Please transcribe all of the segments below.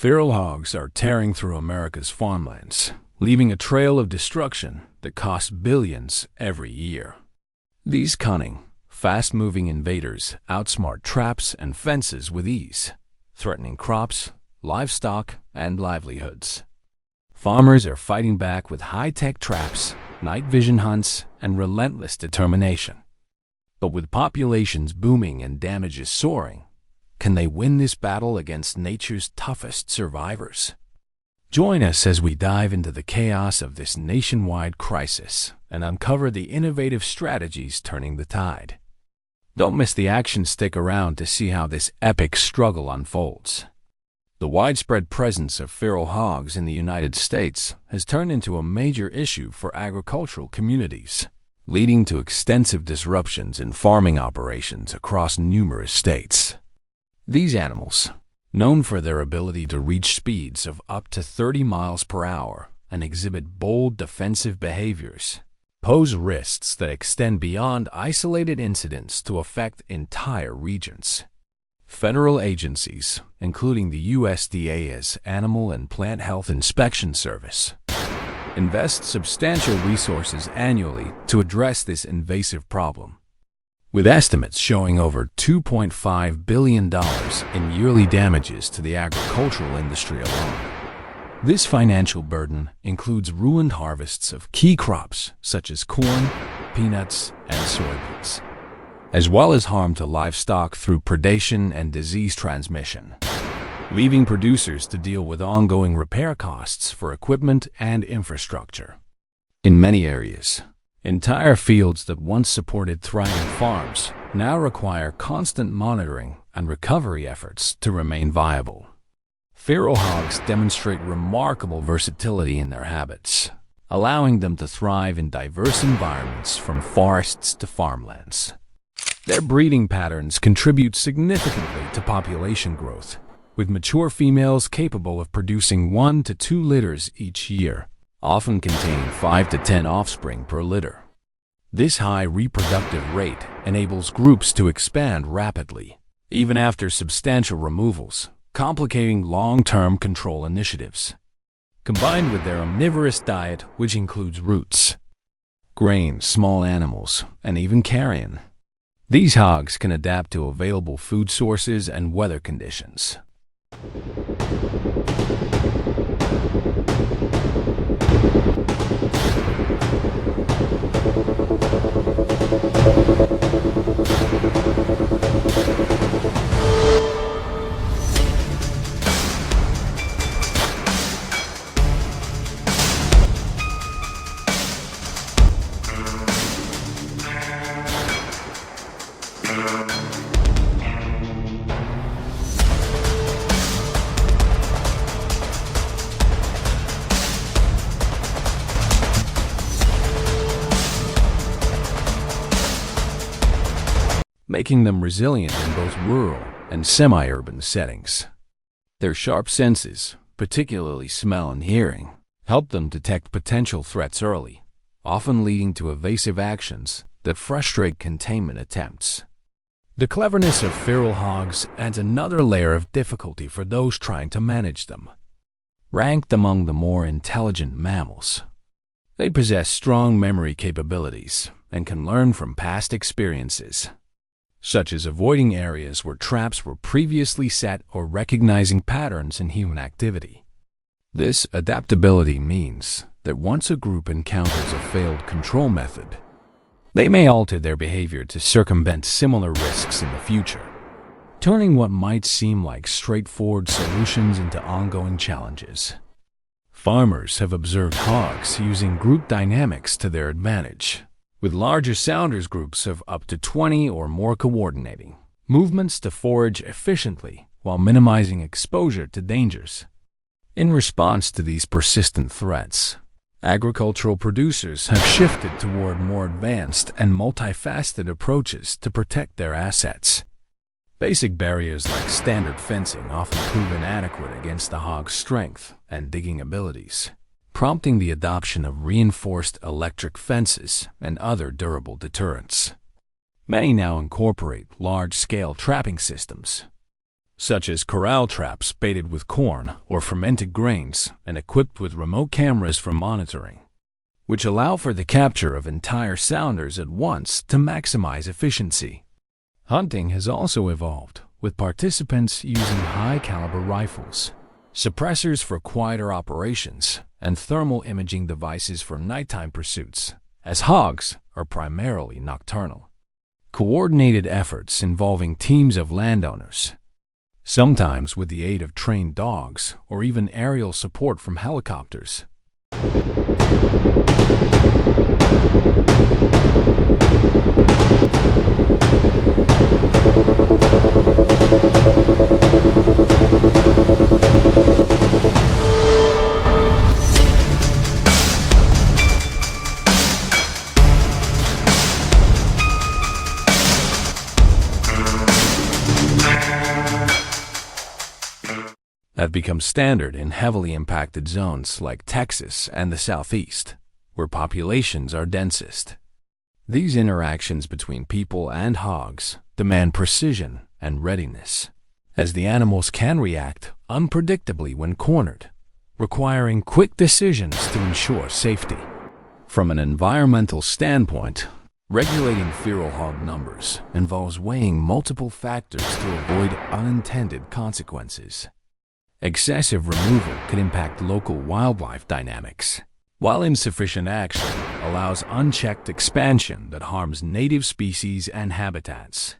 Feral hogs are tearing through America's farmlands, leaving a trail of destruction that costs billions every year. These cunning, fast-moving invaders outsmart traps and fences with ease, threatening crops, livestock, and livelihoods. Farmers are fighting back with high-tech traps, night vision hunts, and relentless determination. But with populations booming and damages soaring, can they win this battle against nature's toughest survivors? Join us as we dive into the chaos of this nationwide crisis and uncover the innovative strategies turning the tide. Don't miss the action. Stick around to see how this epic struggle unfolds. The widespread presence of feral hogs in the United States has turned into a major issue for agricultural communities, leading to extensive disruptions in farming operations across numerous states. These animals, known for their ability to reach speeds of up to 30 miles per hour and exhibit bold defensive behaviors, pose risks that extend beyond isolated incidents to affect entire regions. Federal agencies, including the USDA's Animal and Plant Health Inspection Service, invest substantial resources annually to address this invasive problem, with estimates showing over $2.5 billion in yearly damages to the agricultural industry alone. This financial burden includes ruined harvests of key crops such as corn, peanuts, and soybeans, as well as harm to livestock through predation and disease transmission, leaving producers to deal with ongoing repair costs for equipment and infrastructure. In many areas, entire fields that once supported thriving farms now require constant monitoring and recovery efforts to remain viable. Feral hogs demonstrate remarkable versatility in their habits, allowing them to thrive in diverse environments from forests to farmlands. Their breeding patterns contribute significantly to population growth, with mature females capable of producing 1 to 2 litters each year, often containing 5 to 10 offspring per litter. This high reproductive rate enables groups to expand rapidly, even after substantial removals, complicating long-term control initiatives. Combined with their omnivorous diet, which includes roots, grains, small animals, and even carrion, these hogs can adapt to available food sources and weather conditions. Making them resilient in both rural and semi-urban settings. Their sharp senses, particularly smell and hearing, help them detect potential threats early, often leading to evasive actions that frustrate containment attempts. The cleverness of feral hogs adds another layer of difficulty for those trying to manage them. Ranked among the more intelligent mammals, they possess strong memory capabilities and can learn from past experiences, such as avoiding areas where traps were previously set or recognizing patterns in human activity. This adaptability means that once a group encounters a failed control method, they may alter their behavior to circumvent similar risks in the future, turning what might seem like straightforward solutions into ongoing challenges. Farmers have observed hogs using group dynamics to their advantage, with larger sounders groups of up to 20 or more coordinating movements to forage efficiently while minimizing exposure to dangers. In response to these persistent threats, agricultural producers have shifted toward more advanced and multifaceted approaches to protect their assets. Basic barriers like standard fencing often prove inadequate against the hog's strength and digging abilities, prompting the adoption of reinforced electric fences and other durable deterrents. Many now incorporate large-scale trapping systems, such as corral traps baited with corn or fermented grains and equipped with remote cameras for monitoring, which allow for the capture of entire sounders at once to maximize efficiency. Hunting has also evolved, with participants using high-caliber rifles, suppressors for quieter operations, and thermal imaging devices for nighttime pursuits, as hogs are primarily nocturnal. Coordinated efforts involving teams of landowners, sometimes with the aid of trained dogs or even aerial support from helicopters. Have become standard in heavily impacted zones like Texas and the Southeast, where populations are densest. These interactions between people and hogs demand precision and readiness, as the animals can react unpredictably when cornered, requiring quick decisions to ensure safety. From an environmental standpoint, regulating feral hog numbers involves weighing multiple factors to avoid unintended consequences. Excessive removal could impact local wildlife dynamics, while insufficient action allows unchecked expansion that harms native species and habitats.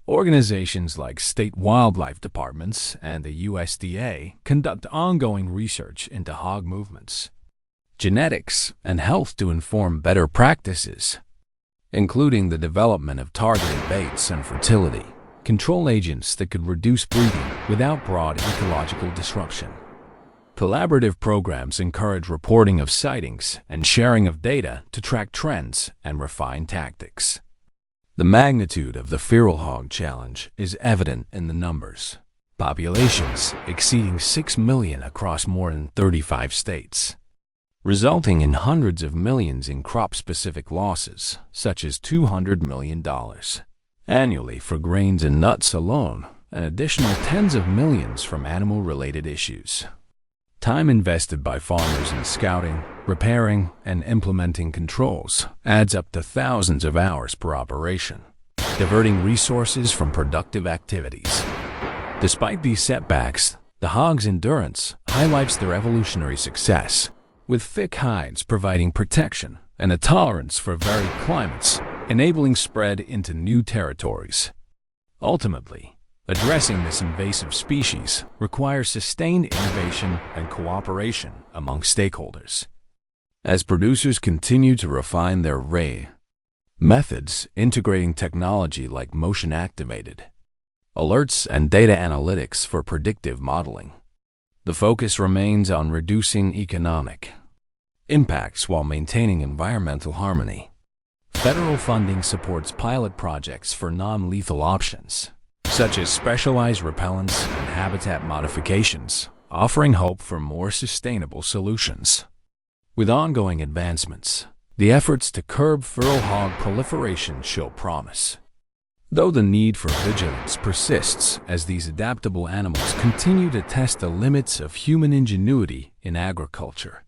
Organizations like state wildlife departments and the USDA conduct ongoing research into hog movements, genetics, and health to inform better practices, including the development of targeted baits and fertility control agents that could reduce breeding without broad ecological disruption. Collaborative programs encourage reporting of sightings and sharing of data to track trends and refine tactics. The magnitude of the feral hog challenge is evident in the numbers. Populations exceeding 6 million across more than 35 states, resulting in hundreds of millions in crop-specific losses, such as $200 million. Annually for grains and nuts alone, an additional tens of millions from animal-related issues. Time invested by farmers in scouting, repairing, and implementing controls adds up to thousands of hours per operation, diverting resources from productive activities. Despite these setbacks, the hog's endurance highlights their evolutionary success, with thick hides providing protection and a tolerance for varied climates, enabling spread into new territories. Ultimately, addressing this invasive species requires sustained innovation and cooperation among stakeholders. As producers continue to refine their methods, integrating technology like motion-activated alerts and data analytics for predictive modeling, the focus remains on reducing economic impacts while maintaining environmental harmony. Federal funding supports pilot projects for non-lethal options, such as specialized repellents and habitat modifications, offering hope for more sustainable solutions. With ongoing advancements, the efforts to curb feral hog proliferation show promise, though the need for vigilance persists as these adaptable animals continue to test the limits of human ingenuity in agriculture.